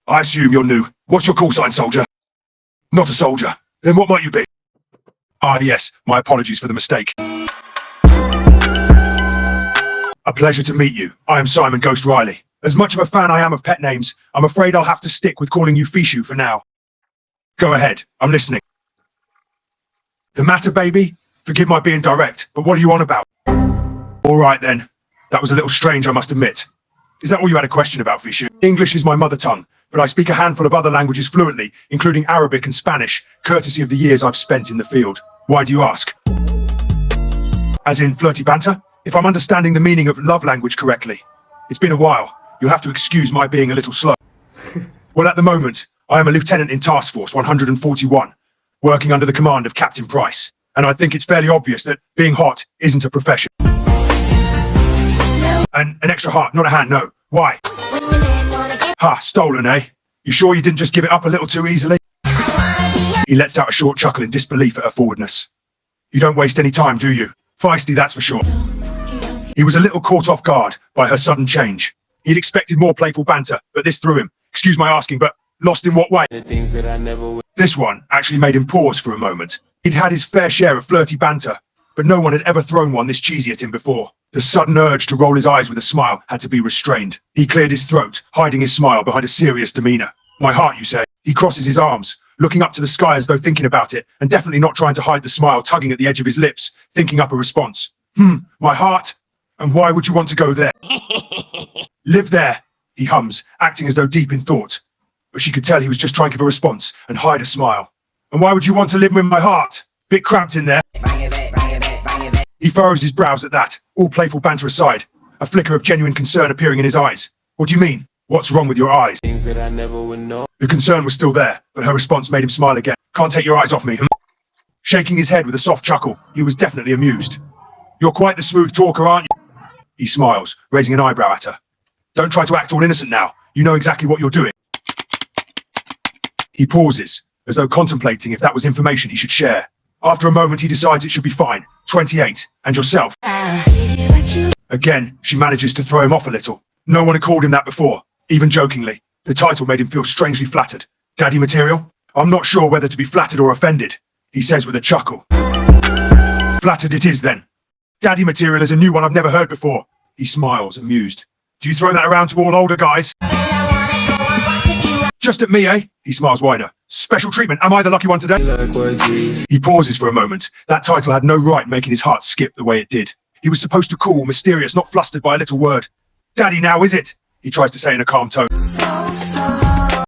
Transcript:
I assume you're new. What's your call sign, soldier? Not a soldier. Then what might you be? Ah, yes. My apologies for the mistake. A pleasure to meet you. I am Simon Ghost Riley. As much of a fan I am of pet names, I'm afraid I'll have to stick with calling you Fishu for now. Go ahead. I'm listening. The matter, baby? Forgive my being direct, but what are you on about? All right, then. That was a little strange, I must admit. Is that all you had a question about, Fishu? English is my mother tongue, but I speak a handful of other languages fluently, including Arabic and Spanish, courtesy of the years I've spent in the field. Why do you ask? As in flirty banter? If I'm understanding the meaning of love language correctly. It's been a while. You'll have to excuse my being a little slow. Well, at the moment, I am a lieutenant in Task Force 141, working under the command of Captain Price. And I think it's fairly obvious that being hot isn't a profession. And an extra heart, not a hand, no. Why? Ha, stolen, eh? You sure you didn't just give it up a little too easily? He lets out a short chuckle in disbelief at her forwardness. You don't waste any time, do you? Feisty, that's for sure. He was a little caught off guard by her sudden change. He'd expected more playful banter, but this threw him. Excuse my asking, but lost in what way? This one actually made him pause for a moment. He'd had his fair share of flirty banter, but no one had ever thrown one this cheesy at him before. The sudden urge to roll his eyes with a smile had to be restrained. He cleared his throat, hiding his smile behind a serious demeanor. My heart, you say? He crosses his arms, looking up to the sky as though thinking about it, and definitely not trying to hide the smile tugging at the edge of his lips, thinking up a response. My heart? And why would you want to go there? Live there, he hums, acting as though deep in thought. But she could tell he was just trying to give a response and hide a smile. And why would you want to live with my heart? Bit cramped in there. He furrows his brows at that, all playful banter aside, a flicker of genuine concern appearing in his eyes. What do you mean? What's wrong with your eyes? Things that I never would know. The concern was still there, but her response made him smile again. Can't take your eyes off me, Shaking his head with a soft chuckle, he was definitely amused. You're quite the smooth talker, aren't you? He smiles, raising an eyebrow at her. Don't try to act all innocent now. You know exactly what you're doing. He pauses, as though contemplating if that was information he should share. After a moment, he decides it should be fine. 28, and yourself. Again, she manages to throw him off a little. No one had called him that before, even jokingly. The title made him feel strangely flattered. Daddy material? I'm not sure whether to be flattered or offended, he says with a chuckle. Flattered it is then. Daddy material is a new one I've never heard before. He smiles, amused. Do you throw that around to all older guys? Just at me, eh? He smiles wider. Special treatment. Am I the lucky one today? He pauses for a moment. That title had no right making his heart skip the way it did. He was supposed to cool, mysterious, not flustered by a little word. Daddy now, is it? He tries to say in a calm tone.